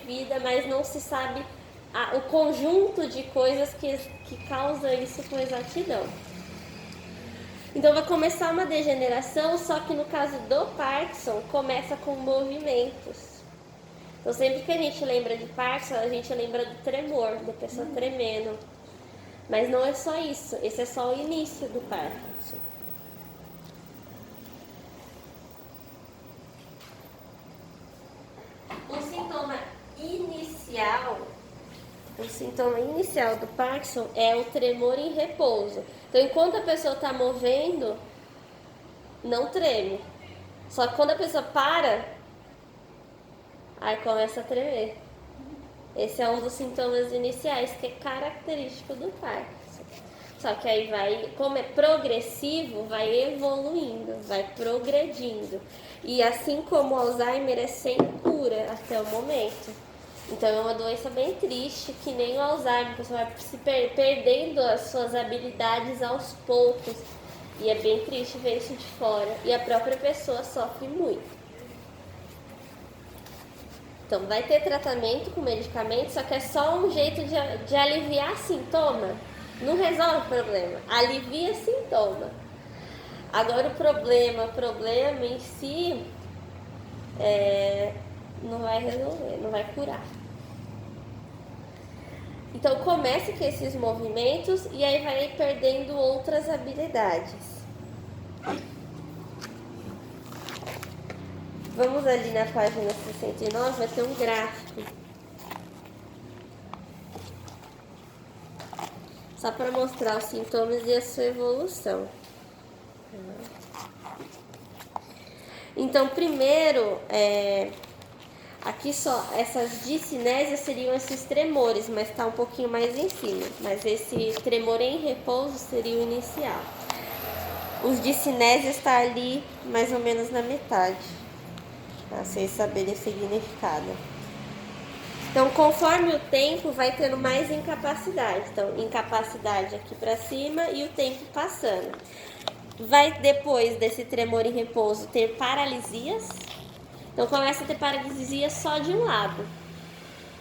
vida, mas não se sabe o conjunto de coisas que causa isso com exatidão. Então vai começar uma degeneração, só que no caso do Parkinson, começa com movimentos. Então sempre que a gente lembra de Parkinson, a gente lembra do tremor, da pessoa tremendo. Mas não é só isso, esse é só o início do Parkinson. O sintoma inicial do Parkinson é o tremor em repouso. Então, enquanto a pessoa está movendo, não treme. Só que quando a pessoa para, aí começa a tremer. Esse é um dos sintomas iniciais que é característico do Parkinson. Só que aí vai, como é progressivo, vai evoluindo, vai progredindo. E assim como o Alzheimer é sem cura até o momento. Então é uma doença bem triste, que nem o Alzheimer, você vai se perdendo as suas habilidades aos poucos. E é bem triste ver isso de fora. E a própria pessoa sofre muito. Então vai ter tratamento com medicamento, só que é só um jeito de aliviar sintoma. Não resolve o problema, alivia sintoma. Agora o problema em si não vai resolver, não vai curar. Então começa com esses movimentos e aí vai perdendo outras habilidades. Vamos ali na página 69, vai ter um gráfico. Só para mostrar os sintomas e a sua evolução. Então, primeiro, aqui só, essas discinésias seriam esses tremores, mas está um pouquinho mais em cima. Mas esse tremor em repouso seria o inicial. Os discinésias está ali mais ou menos na metade, tá? Sem saberem o significado. Então, conforme o tempo, vai tendo mais incapacidade. Então, incapacidade aqui para cima e o tempo passando. Vai, depois desse tremor em repouso, ter paralisias. Então, começa a ter paralisia só de um lado.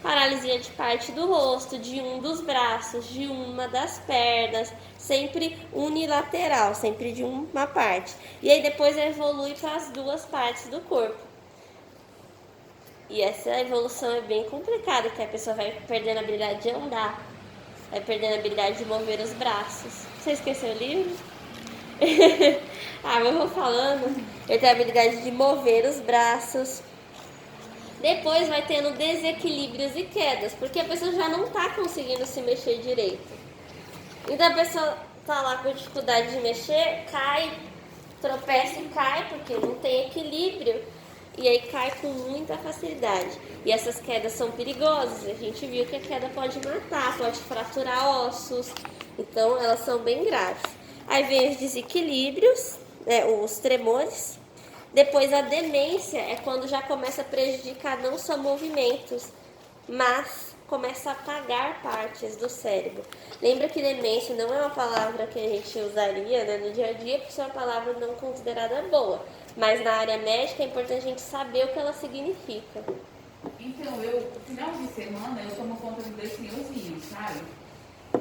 Paralisia de parte do rosto, de um dos braços, de uma das pernas. Sempre unilateral, sempre de uma parte. E aí, depois evolui para as duas partes do corpo. E essa evolução é bem complicada, porque a pessoa vai perdendo a habilidade de andar, vai perdendo a habilidade de mover os braços. Você esqueceu o livro? Mas eu vou falando. Ele tem a habilidade de mover os braços. Depois vai tendo desequilíbrios e quedas, porque a pessoa já não está conseguindo se mexer direito. Então a pessoa está lá com dificuldade de mexer, cai, tropeça e cai, porque não tem equilíbrio. E aí cai com muita facilidade. E essas quedas são perigosas. A gente viu que a queda pode matar, pode fraturar ossos. Então elas são bem graves. Aí vem os desequilíbrios, os tremores. Depois a demência é quando já começa a prejudicar não só movimentos, mas começa a apagar partes do cérebro. Lembra que demência não é uma palavra que a gente usaria, né, no dia a dia, porque é uma palavra não considerada boa. Mas na área médica é importante a gente saber o que ela significa. Então, no final de semana, eu tomo conta de 2 senhorzinhos, sabe?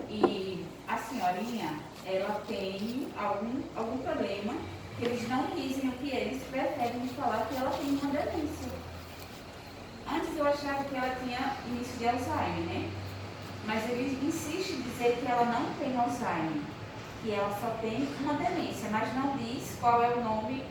E a senhorinha, ela tem algum problema, que eles não dizem o que é, eles preferem falar que ela tem uma demência. Antes eu achava que ela tinha início de Alzheimer, né? Mas eles insistem em dizer que ela não tem Alzheimer, que ela só tem uma demência, mas não diz qual é o nome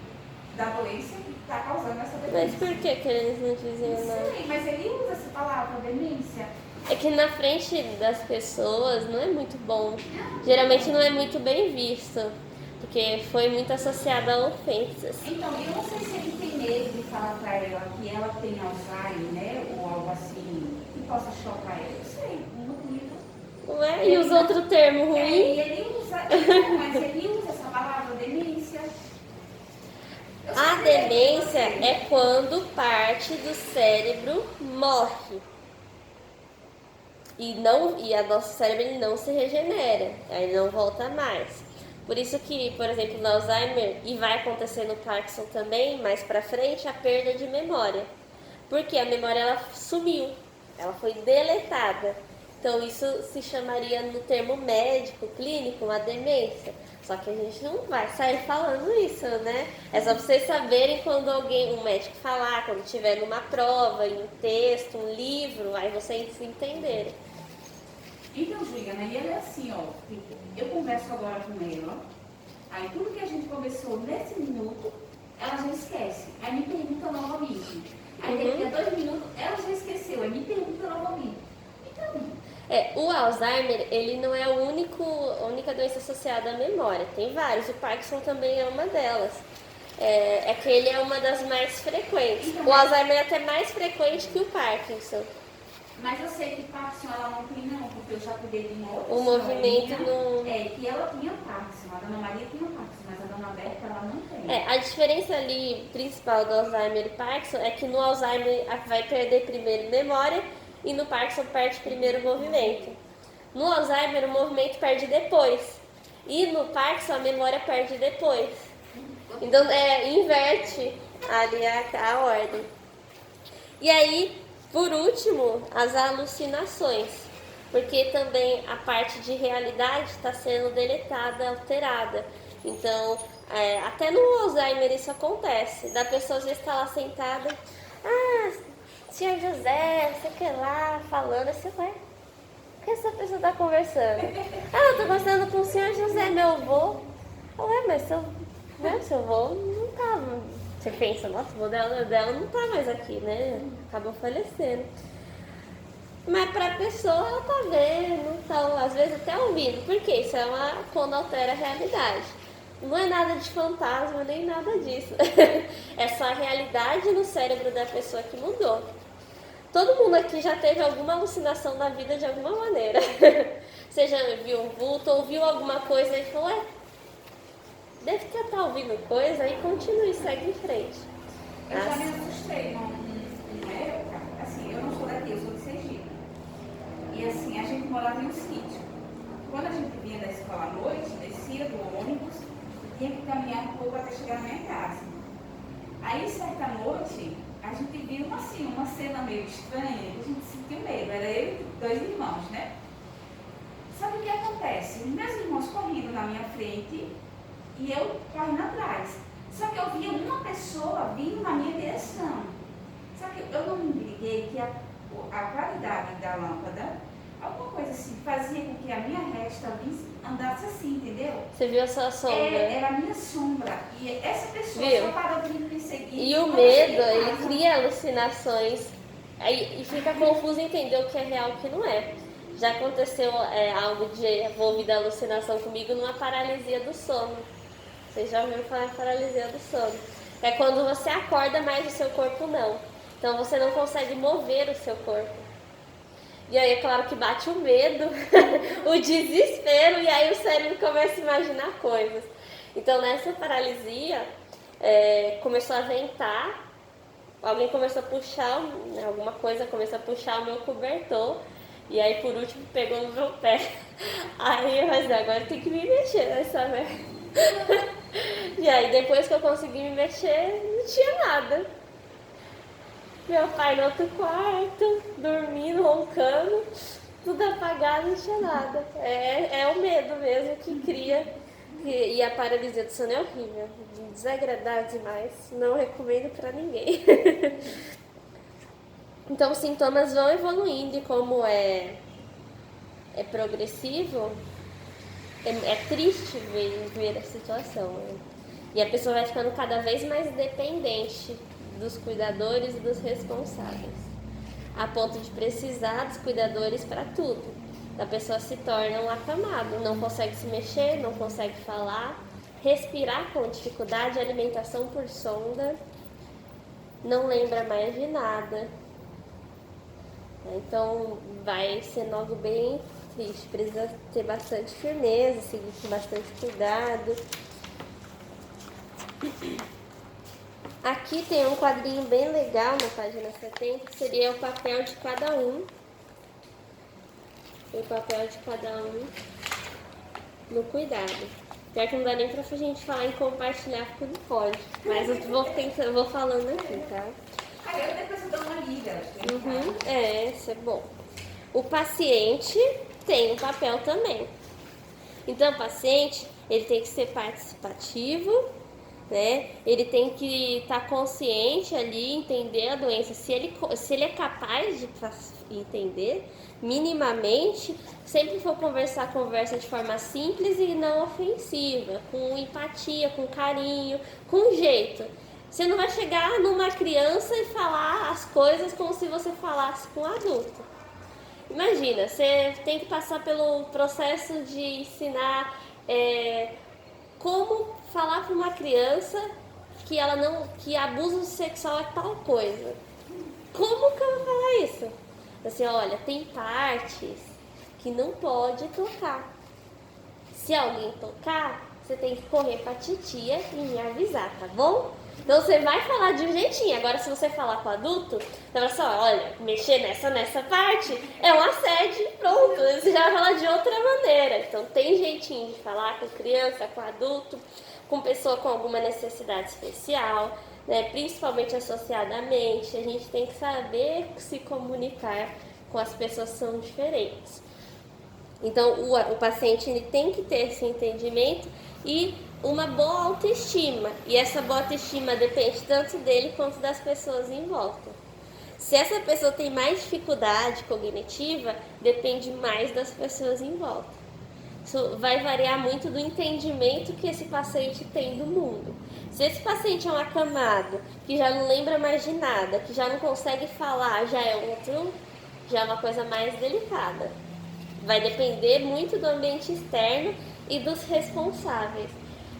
da doença que está causando essa demência. Mas por que eles não dizem nada? Sim, mas ele usa essa palavra, demência. É que na frente das pessoas não é muito bom. Geralmente não é muito bem visto, porque foi muito associado a ofensas. Então, eu não sei se ele tem medo de falar para ela que ela tem Alzheimer, né? Ou algo assim, que possa chocar ela. Eu sei, um motivo. Ué, e usa outro termo ruim? E ele usa, mas ele usa essa palavra demência. A demência é quando parte do cérebro morre. E a nosso cérebro ele não se regenera, aí não volta mais. Por isso que, por exemplo, no Alzheimer, e vai acontecer no Parkinson também, mais pra frente, a perda de memória. Porque a memória ela sumiu. Ela foi deletada. Então isso se chamaria no termo médico, clínico, uma demência. Só que a gente não vai sair falando isso, né? É só vocês saberem quando um médico falar, quando tiver numa prova, em um texto, um livro, aí vocês entenderem. Então, Juliana, e ela é assim, ó, tipo, eu converso agora com ela, aí tudo que a gente conversou nesse minuto, ela já esquece. Aí me pergunta novamente. Aí daqui a 2 minutos, ela já esqueceu, aí me pergunta novamente. Então... O Alzheimer, ele não é a única doença associada à memória. Tem vários. O Parkinson também é uma delas. É que ele é uma das mais frequentes. Então, o Alzheimer é até mais frequente que o Parkinson. Mas eu sei que Parkinson ela não tem não, porque eu já cuidei de uma outra O movimento não... que ela tinha Parkinson, a Dona Maria tinha Parkinson, mas a Dona Berta ela não tem. A diferença ali principal do Alzheimer e Parkinson é que no Alzheimer vai perder primeiro memória e no Parkinson perde primeiro o movimento. No Alzheimer o movimento perde depois e no Parkinson a memória perde depois. Então inverte ali a ordem. E aí, por último, as alucinações, porque também a parte de realidade está sendo deletada, alterada. Então, até no Alzheimer isso acontece, da pessoa às vezes está lá sentada, senhor José, sei que lá, falando assim, ué, o que essa pessoa está conversando? Eu estou conversando com o senhor José, meu avô. Ué, mas seu avô não estava. Você pensa, nossa, o avô dela não está mais aqui, né? Acabou falecendo. Mas para a pessoa, ela está vendo, então, às vezes até ouvindo. Por quê? Isso quando altera a realidade. Não é nada de fantasma, nem nada disso. É só a realidade no cérebro da pessoa que mudou. Todo mundo aqui já teve alguma alucinação na vida de alguma maneira. Você já viu um vulto, ouviu alguma coisa e falou, deve estar ouvindo coisa, aí continue, segue em frente. Eu já me assustei numa época, assim, eu não sou daqui, eu sou de Sergipe. E assim, a gente morava em um sítio. Quando a gente vinha da escola à noite, descia do ônibus, tinha que caminhar um pouco até chegar na minha casa. Aí, certa noite, a gente viu uma cena meio estranha, e a gente sentiu medo. Era eu e 2 irmãos, né? Sabe o que acontece? Os meus irmãos correndo na minha frente e eu correndo atrás. Só que eu via uma pessoa vindo na minha direção. Só que eu não me liguei que a qualidade da lâmpada, alguma coisa assim, fazia com que a minha resta andasse assim, entendeu? Você viu a sua sombra? Era a minha sombra. E essa pessoa só parou de me perseguir. E o medo, ele cria alucinações. Aí, e fica confuso entender o que é real e o que não é. Já aconteceu algo de envolvido a alucinação comigo numa paralisia do sono. Vocês já ouviram falar em paralisia do sono? É quando você acorda, mas o seu corpo não. Então você não consegue mover o seu corpo. E aí é claro que bate o medo, o desespero, e aí o cérebro começa a imaginar coisas. Então nessa paralisia, começou a ventar, alguém começou a puxar, alguma coisa começou a puxar o meu cobertor, e aí por último pegou no meu pé. Aí eu falei, agora eu tenho que me mexer nessa merda. E aí depois que eu consegui me mexer, não tinha nada. Meu pai no outro quarto, dormindo, roncando, tudo apagado, não tinha nada. É o medo mesmo que cria. E a paralisia do sono é horrível, desagradável demais, não recomendo pra ninguém. Então os sintomas vão evoluindo e como é progressivo, é triste ver a situação. Né? E a pessoa vai ficando cada vez mais dependente dos cuidadores e dos responsáveis, a ponto de precisar dos cuidadores para tudo. A pessoa se torna um acamado, não consegue se mexer, não consegue falar, respirar com dificuldade, alimentação por sonda, não lembra mais de nada. Então vai sendo algo bem triste, precisa ter bastante firmeza, seguir com bastante cuidado. Aqui tem um quadrinho bem legal na página 70, que seria o papel de cada um. O papel de cada um no cuidado. Pior que não dá nem pra gente falar em compartilhar porque não pode. Mas eu vou falando aqui, tá? Aí eu depois eu dou uma liga. Isso é bom. O paciente tem um papel também. Então, o paciente, ele tem que ser participativo, né? Ele tem que estar consciente ali, entender a doença. Se ele é capaz de entender minimamente, sempre for conversa de forma simples e não ofensiva, com empatia, com carinho, com jeito. Você não vai chegar numa criança e falar as coisas como se você falasse com um adulto. Imagina, você tem que passar pelo processo de ensinar como falar para uma criança que abuso sexual é tal coisa. Como que eu vou falar isso? Assim, olha, tem partes que não pode tocar. Se alguém tocar, você tem que correr pra titia e me avisar, tá bom? Então você vai falar de um jeitinho. Agora, se você falar com o adulto, você vai falar, olha, mexer nessa parte é um assédio, pronto. Você já vai falar de outra maneira. Então tem jeitinho de falar com criança, com adulto, com pessoa com alguma necessidade especial, né? Principalmente associadamente. A gente tem que saber se comunicar com as pessoas que são diferentes. Então, o paciente ele tem que ter esse entendimento e uma boa autoestima. E essa boa autoestima depende tanto dele quanto das pessoas em volta. Se essa pessoa tem mais dificuldade cognitiva, depende mais das pessoas em volta. Isso vai variar muito do entendimento que esse paciente tem do mundo. Se esse paciente é um acamado, que já não lembra mais de nada, que já não consegue falar, já é uma coisa mais delicada. Vai depender muito do ambiente externo e dos responsáveis.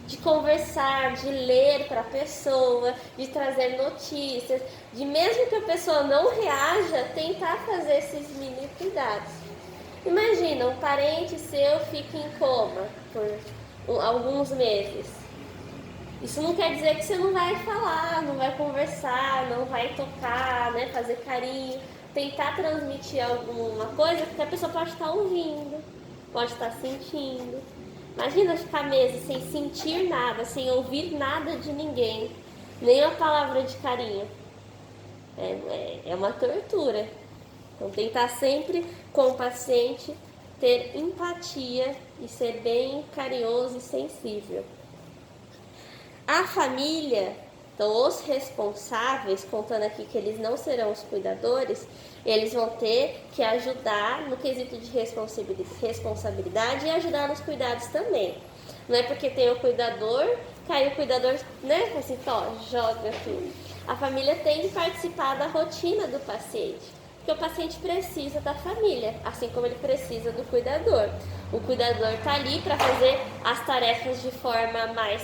De conversar, de ler para a pessoa, de trazer notícias, de mesmo que a pessoa não reaja, tentar fazer esses mini cuidados. Imagina, um parente seu fica em coma por alguns meses. Isso não quer dizer que você não vai falar, não vai conversar, não vai tocar, né, fazer carinho, tentar transmitir alguma coisa que a pessoa pode estar ouvindo, pode estar sentindo. Imagina ficar meses sem sentir nada, sem ouvir nada de ninguém, nem uma palavra de carinho. É uma tortura. Então tentar sempre com o paciente ter empatia e ser bem carinhoso e sensível. A família, então os responsáveis, contando aqui que eles não serão os cuidadores, eles vão ter que ajudar no quesito de responsabilidade e ajudar nos cuidados também. Não é porque tem o cuidador, que aí o cuidador, né, assim, joga tudo. A família tem que participar da rotina do paciente, porque o paciente precisa da família, assim como ele precisa do cuidador. O cuidador está ali para fazer as tarefas de forma mais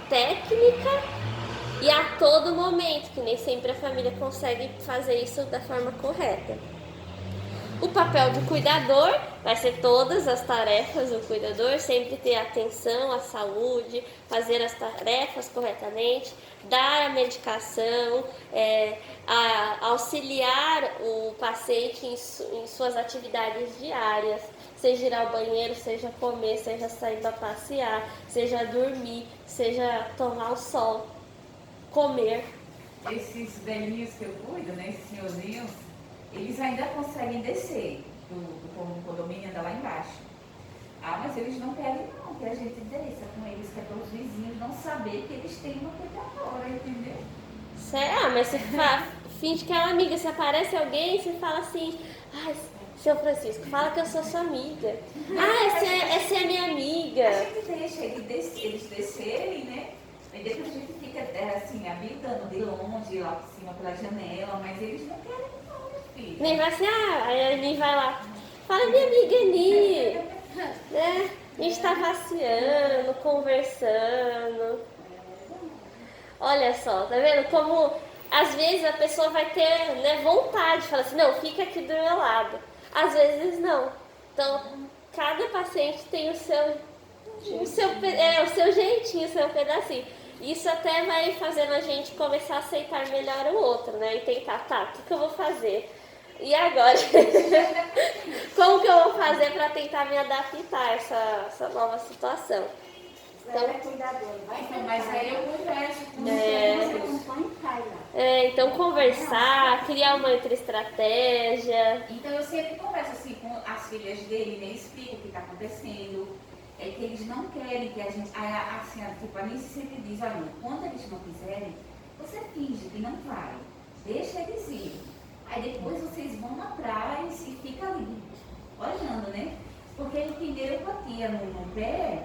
técnica e a todo momento, que nem sempre a família consegue fazer isso da forma correta. O papel do cuidador vai ser todas as tarefas do cuidador, sempre ter atenção à saúde, fazer as tarefas corretamente, dar a medicação, auxiliar o paciente em suas atividades diárias, seja ir ao banheiro, seja comer, seja sair para passear, seja dormir, seja tomar o sol, comer. Esses velhinhos que eu cuido, né, esses senhorzinhos, eles ainda conseguem descer do condomínio, andar lá embaixo. Mas eles não querem não, que a gente desça com eles, que é para os vizinhos não saber que eles têm uma cuidadora, entendeu? Mas você finge que é uma amiga, se aparece alguém, você fala assim, seu Francisco, fala que eu sou sua amiga. Essa é minha amiga. A gente deixa eles descerem, né? E depois a gente fica assim, habilitando de longe, lá por cima pela janela, mas eles não querem não, meu filho. Nem vai assim, aí a Ani vai lá, fala minha amiga Ani, né? A gente tá passeando, conversando. Olha só, tá vendo como às vezes a pessoa vai ter, né, vontade de falar assim, não, fica aqui do meu lado. Às vezes não. Então, cada paciente tem o seu jeitinho, o seu pedacinho. Isso até vai fazendo a gente começar a aceitar melhor o outro, né? E tentar, o que eu vou fazer? E agora? Como que eu vou fazer para tentar me adaptar a essa nova situação? Ela é cuidadora. Então, mas aí eu converso com Você acompanha e cai lá. Então conversar, criar uma outra estratégia. Então eu sempre converso assim com as filhas dele, né? Explico o que está acontecendo. É que eles não querem que a gente. Assim, tipo, a Nice sempre diz, olha, quando eles não quiserem, você finge que não vai. Deixa eles ir. Aí depois vocês vão atrás e fica ali, olhando, né? Porque ele tem neuropatia no pé,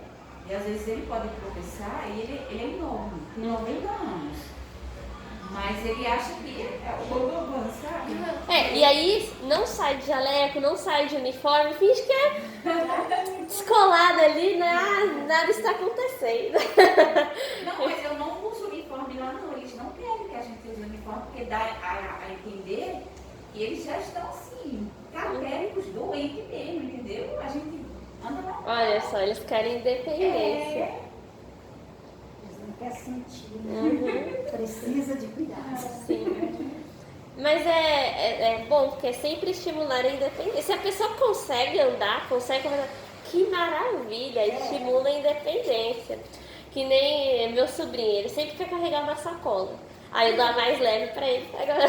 e às vezes ele pode tropeçar, e ele é enorme, tem 90 anos. Mas ele acha que é o bobão, sabe? E aí não sai de jaleco, não sai de uniforme, finge que é descolado ali, né? Nada está acontecendo. Não, mas eu não uso uniforme lá não, eles não querem que a gente use uniforme, porque dá a entender que eles já estão assim, caquéricos, doentes mesmo, entendeu? A gente anda lá. Olha só, eles querem independência. Eles não querem sentir. Precisa de cuidado. Sim. Mas é bom, porque é sempre estimular a independência. Se a pessoa consegue andar, consegue conversar, que maravilha, estimula a independência. Que nem meu sobrinho, ele sempre quer carregar uma sacola. Aí eu dou a mais leve pra ele. Agora,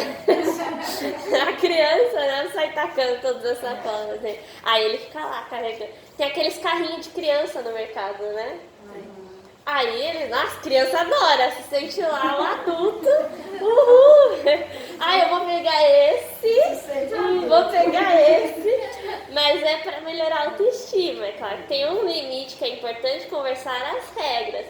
a criança, né, sai tacando todas as sacolas. Né? Aí ele fica lá carregando. Tem aqueles carrinhos de criança no mercado, né? Aí ele, as crianças adoram, se sente lá um adulto. Uhul! Aí eu vou pegar esse, vou pegar esse. Mas é para melhorar a autoestima, é claro. Tem um limite que é importante conversar as regras.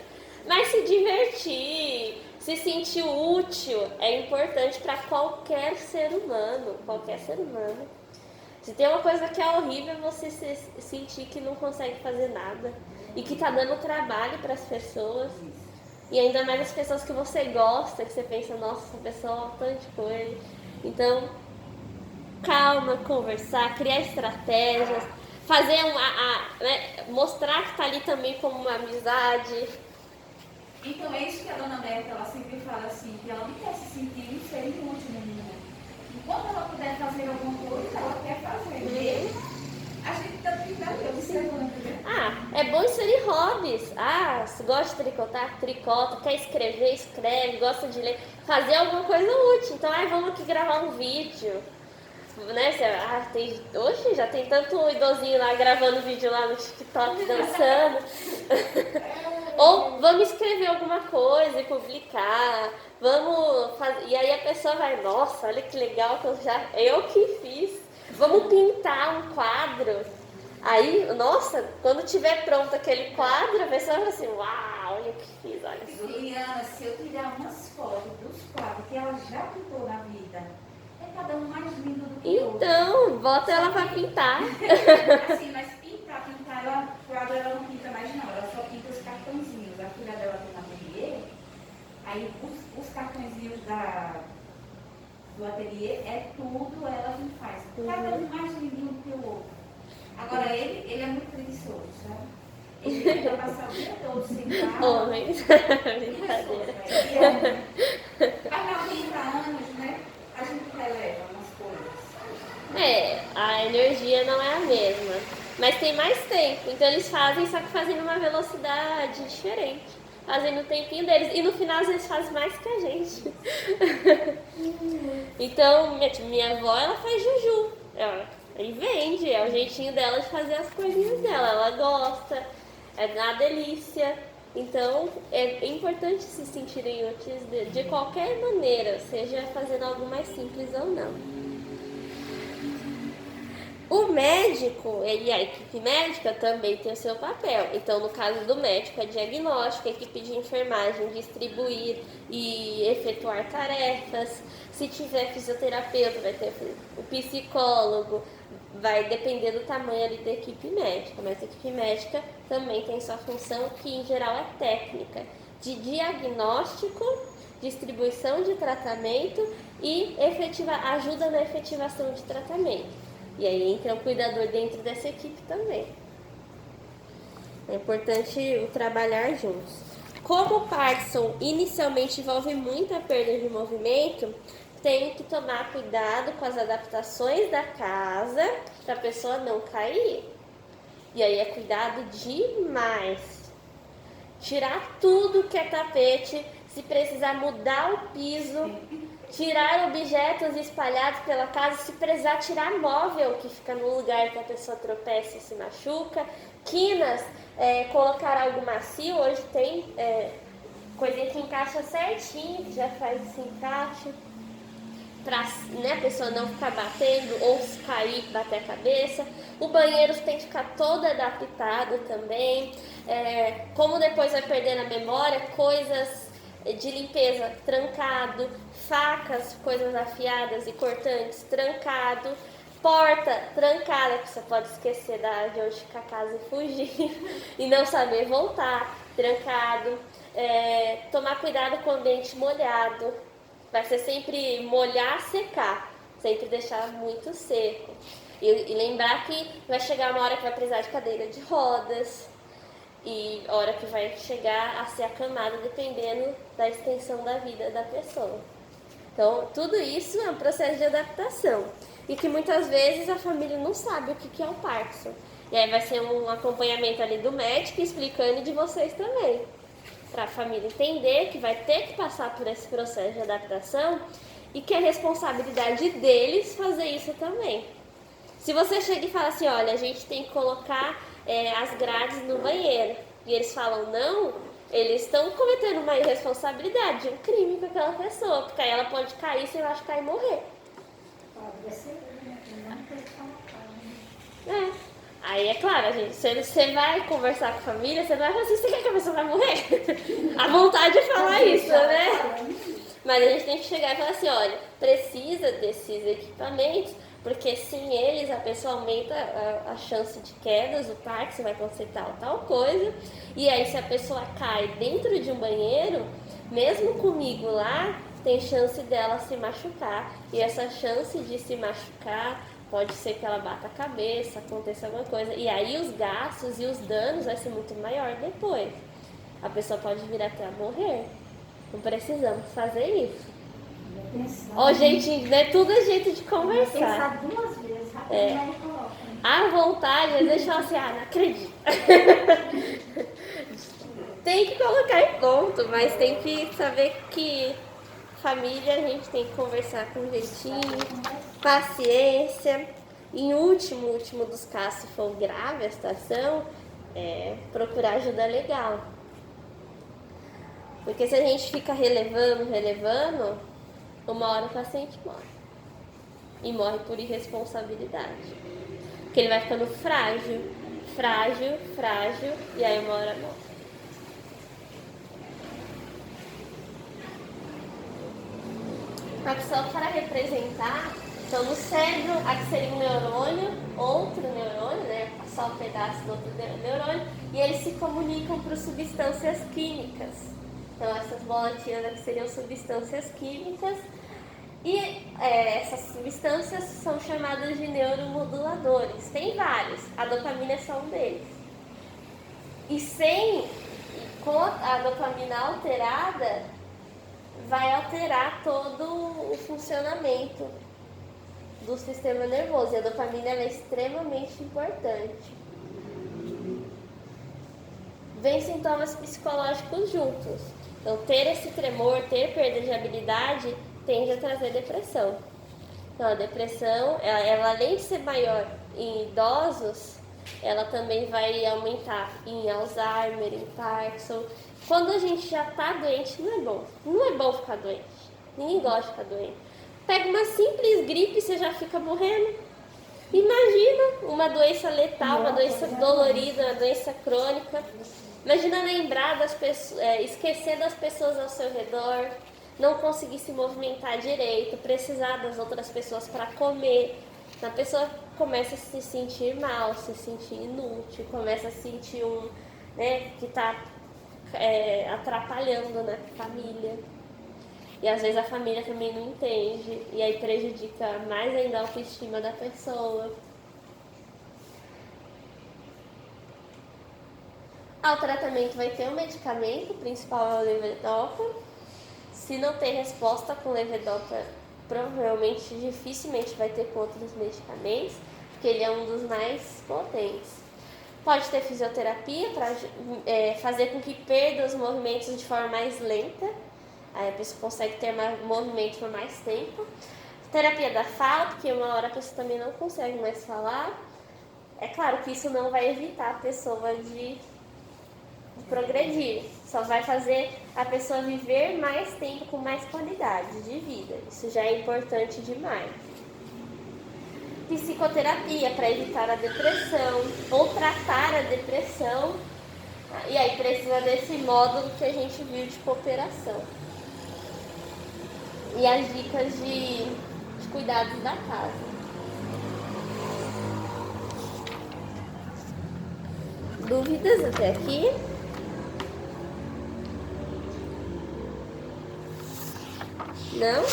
Mas se divertir, se sentir útil é importante para qualquer ser humano. Qualquer ser humano. Se tem uma coisa que é horrível, é você sentir que não consegue fazer nada. E que tá dando trabalho para as pessoas. E ainda mais as pessoas que você gosta, que você pensa, nossa, essa pessoa é tanta coisa. Então, calma, conversar, criar estratégias, fazer né, mostrar que tá ali também como uma amizade. Então é isso que a dona Berta, ela sempre fala assim, que ela não quer se sentir um ser inútil no mundo. Enquanto ela puder fazer alguma coisa, ela quer fazer. Mesmo a gente tá tentando, observando, entendeu? É bom inserir hobbies. Se gosta de tricotar, tricota, quer escrever, escreve, gosta de ler, fazer alguma coisa útil. Então, vamos aqui gravar um vídeo. Né? Hoje já tem tanto idosinho lá gravando vídeo lá no TikTok, dançando. Ou vamos escrever alguma coisa e publicar. Vamos fazer. E aí a pessoa vai, nossa, olha que legal que eu que fiz. Vamos pintar um quadro. Aí, nossa, quando tiver pronto aquele quadro, a pessoa vai assim, uau, olha o que fiz, olha só. Juliana, se eu tirar umas fotos dos quadros que ela já pintou na vida, é cada um mais lindo do que o outro. Então, bota ela pra pintar. Assim, mas pintar, quadro ela não pinta mais não, ela só pinta os cartõezinhos. A filha dela tem um ateliê, aí os cartõezinhos do ateliê é tudo ela que faz. Cada um mais lindo do que o outro. Agora ele é muito preguiçoso, sabe? Ele tenta passar o dia todo sentado. Homens. Brincadeira. Mas 30 anos, né? A gente releva umas coisas. A energia não é a mesma. Mas tem mais tempo. Então eles fazem, só que fazem numa velocidade diferente. Fazem no tempinho deles. E no final às vezes fazem mais que a gente. Então, minha avó, ela faz juju. E vende, é o jeitinho dela de fazer as coisinhas dela. Ela gosta, é uma delícia. Então, é importante se sentirem úteis de qualquer maneira, seja fazendo algo mais simples ou não. O médico e a equipe médica também tem o seu papel. Então, no caso do médico, é diagnóstico, a equipe de enfermagem distribuir e efetuar tarefas. Se tiver fisioterapeuta, vai ter o psicólogo, vai depender do tamanho ali da equipe médica. Mas a equipe médica também tem sua função, que em geral é técnica, de diagnóstico, distribuição de tratamento e ajuda na efetivação de tratamento. E aí entra um cuidador dentro dessa equipe também. É importante o trabalhar juntos. Como o Parkinson inicialmente envolve muita perda de movimento, tem que tomar cuidado com as adaptações da casa para a pessoa não cair. E aí é cuidado demais. tirar tudo que é tapete, se precisar mudar o piso, tirar objetos espalhados pela casa, se precisar tirar móvel que fica no lugar que a pessoa tropeça e se machuca, quinas, colocar algo macio, hoje tem coisinha que encaixa certinho, que já faz esse encaixe, para, né, a pessoa não ficar batendo ou se cair, bater a cabeça. O banheiro tem que ficar todo adaptado também. Como depois vai perdendo a memória, coisas de limpeza trancado, facas, coisas afiadas e cortantes trancado, porta trancada, que você pode esquecer de onde fica a casa e fugir e não saber voltar, trancado. Tomar cuidado com o ambiente molhado. Vai ser sempre molhar, secar, sempre deixar muito seco. E lembrar que vai chegar uma hora que vai precisar de cadeira de rodas e a hora que vai chegar a ser acamada, dependendo da extensão da vida da pessoa. Então, tudo isso é um processo de adaptação e que muitas vezes a família não sabe o que é o Parkinson. E aí vai ser um acompanhamento ali do médico explicando e de vocês também, para a família entender que vai ter que passar por esse processo de adaptação e que é responsabilidade deles fazer isso também. Se você chega e fala assim, olha, a gente tem que colocar as grades no banheiro, e eles falam não, eles estão cometendo uma irresponsabilidade, um crime com aquela pessoa, porque aí ela pode cair, se machucar e morrer. Pode ser, não tem que colocar. Aí é claro, gente, você vai conversar com a família, você não vai falar assim, você quer que a pessoa vai morrer? A vontade é falar isso, né? Mas a gente tem que chegar e falar assim, olha, precisa desses equipamentos, porque sem eles a pessoa aumenta a chance de quedas, o Parkinson vai acontecer tal coisa. E aí se a pessoa cai dentro de um banheiro, mesmo comigo lá, tem chance dela se machucar. E essa chance de se machucar pode ser que ela bata a cabeça, aconteça alguma coisa. E aí os gastos e os danos vai ser muito maior depois. A pessoa pode vir até a morrer. Não precisamos fazer isso. Gente, não é tudo a jeito de conversar. Pensar 2 vezes, rapidinho e coloca. A vontade é deixar assim, não acredito. Tem que colocar em ponto, mas tem que saber que família a gente tem que conversar com jeitinho, paciência. Em último dos casos, se for grave a situação, procurar ajuda legal. Porque se a gente fica relevando, uma hora o paciente morre. E morre por irresponsabilidade. Porque ele vai ficando frágil, e aí uma hora morre. Aqui só para representar, então no cérebro, aqui seria um neurônio, outro neurônio, né? Só um pedaço do outro neurônio, e eles se comunicam por substâncias químicas. Então essas boletinhas aqui seriam substâncias químicas, e essas substâncias são chamadas de neuromoduladores. Tem vários, a dopamina é só um deles. Com a dopamina alterada, vai alterar todo o funcionamento do sistema nervoso. E a dopamina é extremamente importante. Vem sintomas psicológicos juntos. Então, ter esse tremor, ter perda de habilidade, tende a trazer depressão. Então, a depressão, ela além de ser maior em idosos, ela também vai aumentar em Alzheimer, em Parkinson. Quando a gente já está doente, não é bom. Não é bom ficar doente. Ninguém gosta de ficar doente. Pega uma simples gripe e você já fica morrendo. Imagina uma doença letal, uma doença dolorida, uma doença crônica. Imagina lembrar das pessoas, esquecer das pessoas ao seu redor, não conseguir se movimentar direito, precisar das outras pessoas para comer. A pessoa começa a se sentir mal, se sentir inútil, começa a sentir que está atrapalhando na família. E às vezes a família também não entende, e aí prejudica mais ainda a autoestima da pessoa. O tratamento vai ter um medicamento, o principal é o levodopa. Se não tem resposta com levodopa, provavelmente, dificilmente vai ter com outros medicamentos, porque ele é um dos mais potentes. Pode ter fisioterapia para fazer com que perda os movimentos de forma mais lenta. Aí a pessoa consegue ter mais movimento por mais tempo. Terapia da fala, porque uma hora a pessoa também não consegue mais falar. É claro que isso não vai evitar a pessoa de progredir. Só vai fazer a pessoa viver mais tempo com mais qualidade de vida. Isso já é importante demais. Psicoterapia para evitar a depressão ou tratar a depressão. E aí precisa desse módulo que a gente viu de cooperação. E as dicas de cuidados da casa. Dúvidas até aqui? Não?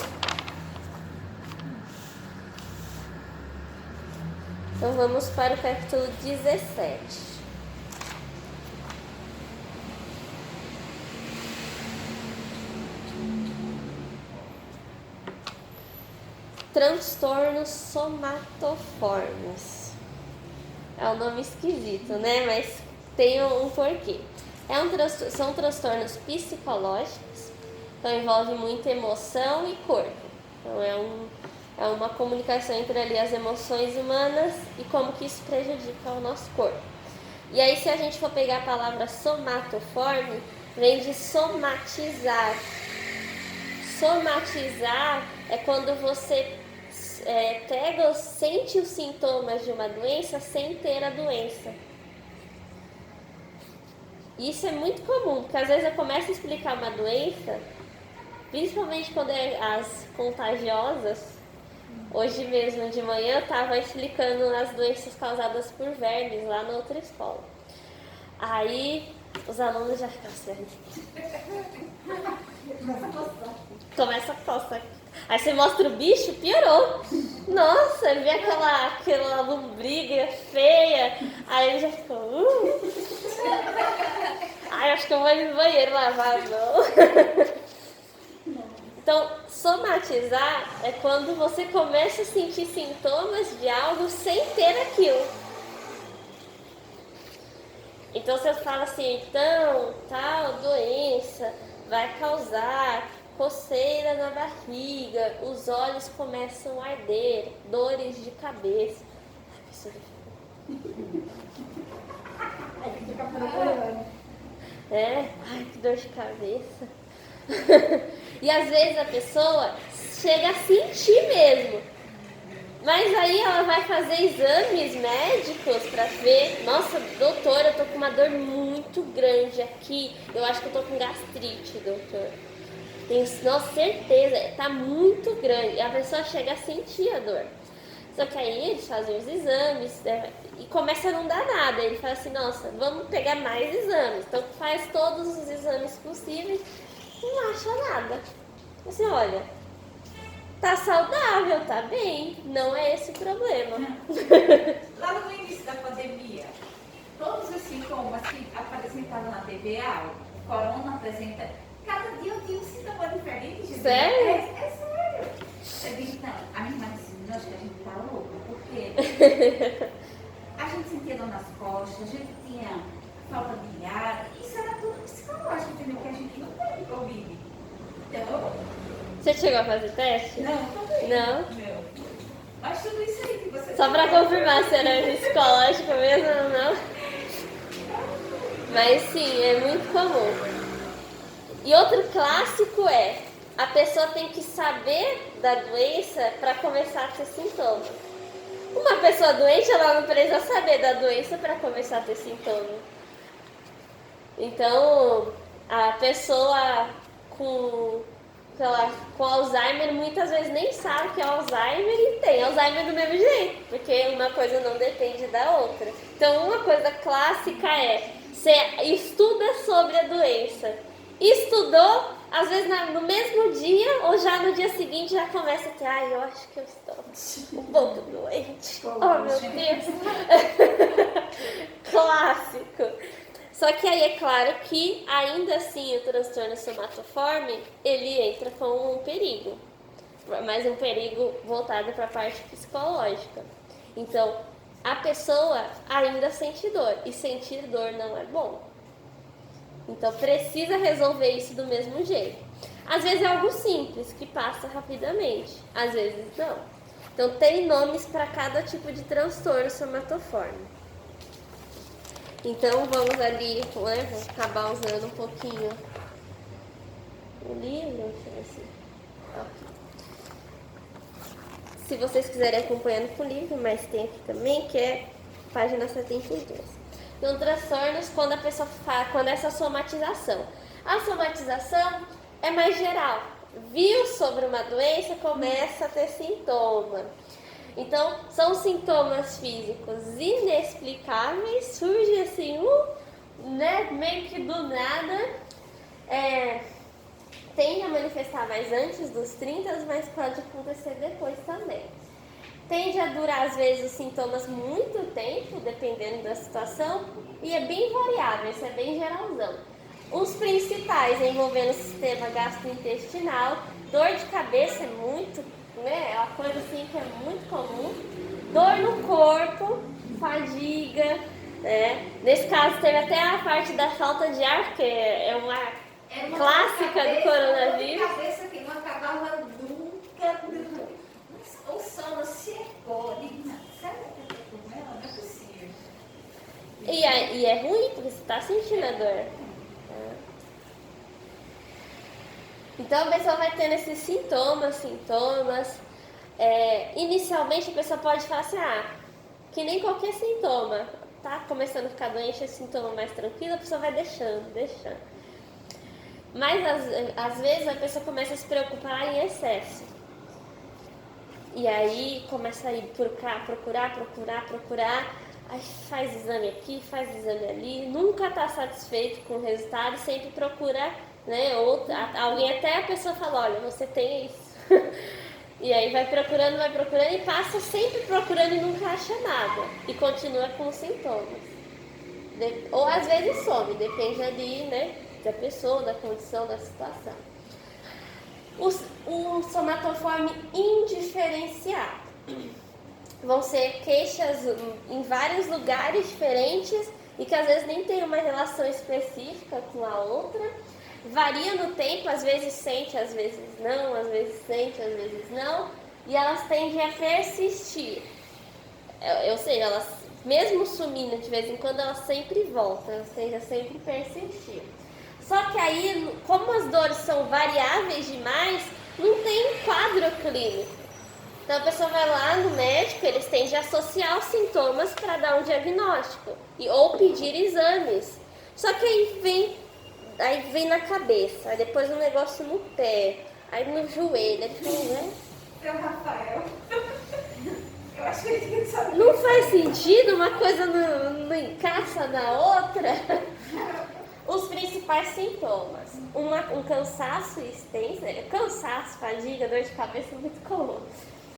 Então vamos para o capítulo 17. Transtornos somatoformes. É um nome esquisito, né? Mas tem um porquê. São transtornos psicológicos, então envolve muita emoção e corpo. Então é uma comunicação entre ali as emoções humanas e como que isso prejudica o nosso corpo. E aí, se a gente for pegar a palavra somatoforme, vem de somatizar. Somatizar é quando você pega ou sente os sintomas de uma doença sem ter a doença. Isso é muito comum, porque às vezes eu começo a explicar uma doença, principalmente quando é as contagiosas. Hoje mesmo de manhã eu estava explicando as doenças causadas por vermes lá na outra escola. Aí os alunos já ficam assim. Começa a coçar. Aí você mostra o bicho, piorou. Nossa, vê aquela lombriga feia. Aí ele já ficou. Ai, acho que eu vou ir no banheiro lavar a mão. Então, somatizar é quando você começa a sentir sintomas de algo sem ter aquilo. Então você fala assim, então, tal doença vai causar coceira na barriga, os olhos começam a arder, dores de cabeça. Ai, que dor de cabeça. E às vezes a pessoa chega a sentir mesmo. Mas aí ela vai fazer exames médicos pra ver, nossa, doutor, eu tô com uma dor muito grande aqui, eu acho que eu tô com gastrite, doutor. Tenho certeza, tá muito grande. E a pessoa chega a sentir a dor. Só que aí eles fazem os exames, né, e começa a não dar nada. Ele fala assim, nossa, vamos pegar mais exames. Então faz todos os exames possíveis, não acha nada. Assim, olha, tá saudável, tá bem, não é esse o problema. Lá no início da pandemia, todos os sintomas que apresentavam na TV, o corona apresenta, cada dia eu tinha um sintoma diferente. Sério? É sério. Eu disse, não, a minha irmã disse, não, acho que a gente tá louca, porque a gente sentia dor nas costas, a gente tinha falta de ar, isso era tudo psicológico, entendeu? Que a gente não teve Covid. Então, você chegou a fazer teste? não, também. Não? Não. Mas tudo isso aí que você... Só pra confirmar se era psicológico mesmo ou não. Mas sim, é muito comum. E outro clássico é, a pessoa tem que saber da doença para começar a ter sintomas. Uma pessoa doente, ela não precisa saber da doença para começar a ter sintomas. Então, a pessoa com Alzheimer muitas vezes nem sabe que é Alzheimer e tem Alzheimer do mesmo jeito, porque uma coisa não depende da outra. Então, uma coisa clássica é, você estuda sobre a doença. Estudou, às vezes no mesmo dia ou já no dia seguinte já começa a ter, eu acho que eu estou um pouco doente. Oh, meu Deus. Clássico. Só que aí é claro que ainda assim o transtorno somatoforme, ele entra com um perigo. Mas um perigo voltado para a parte psicológica. Então, a pessoa ainda sente dor. E sentir dor não é bom. Então precisa resolver isso do mesmo jeito. Às vezes é algo simples, que passa rapidamente. Às vezes não. Então tem nomes para cada tipo de transtorno somatoforme. Então vamos ali, né, vamos acabar usando um pouquinho o livro. Deixa eu ver se... Okay. Se vocês quiserem acompanhando com o livro, mas tem aqui também, que é página 72. Então, transtornos quando a pessoa faz, quando essa somatização. A somatização é mais geral. Viu sobre uma doença, começa a ter sintoma. Então, são sintomas físicos inexplicáveis, surge assim, né, meio que do nada, tende a manifestar mais antes dos 30, mas pode acontecer depois também. Tende a durar, às vezes, os sintomas muito tempo, dependendo da situação, e é bem variável, isso é bem geralzão. Os principais envolvendo o sistema gastrointestinal, dor de cabeça é muito, né, é uma coisa assim que é muito comum, dor no corpo, fadiga, né? Nesse caso teve até a parte da falta de ar, que é uma clássica do coronavírus. A cabeça que não acabava nunca, o sono secou, sabe o que eu tô comendo? Não é possível. E é ruim, porque você está sentindo a dor. Então a pessoa vai tendo esses sintomas. Inicialmente a pessoa pode falar assim, que nem qualquer sintoma. Tá começando a ficar doente, esse sintoma mais tranquilo, a pessoa vai deixando. Mas às vezes a pessoa começa a se preocupar em excesso. E aí começa a ir procurar. Aí faz exame aqui, faz exame ali. Nunca está satisfeito com o resultado, sempre procura, né? Alguém até a pessoa fala, olha, você tem isso. E aí vai procurando e passa sempre procurando e nunca acha nada. E continua com os sintomas. Ou às vezes some, depende ali, né? Da pessoa, da condição, da situação. O somatoforme indiferenciado. Vão ser queixas em vários lugares diferentes e que às vezes nem tem uma relação específica com a outra. Varia no tempo, às vezes sente, às vezes não, às vezes sente, às vezes não. E elas tendem a persistir. Ou seja, elas, mesmo sumindo de vez em quando, elas sempre voltam, elas tendem a sempre persistir. Só que aí, como as dores são variáveis demais, não tem um quadro clínico. Então a pessoa vai lá no médico, eles tendem a associar os sintomas para dar um diagnóstico ou pedir exames. Só que aí vem na cabeça, aí depois um negócio no pé, aí no joelho, né? Rafael, eu acho que ele tem que saber. Não faz sentido, uma coisa não encaixa na outra. Os principais sintomas, um cansaço extenso, cansaço, fadiga, dor de cabeça é muito comum.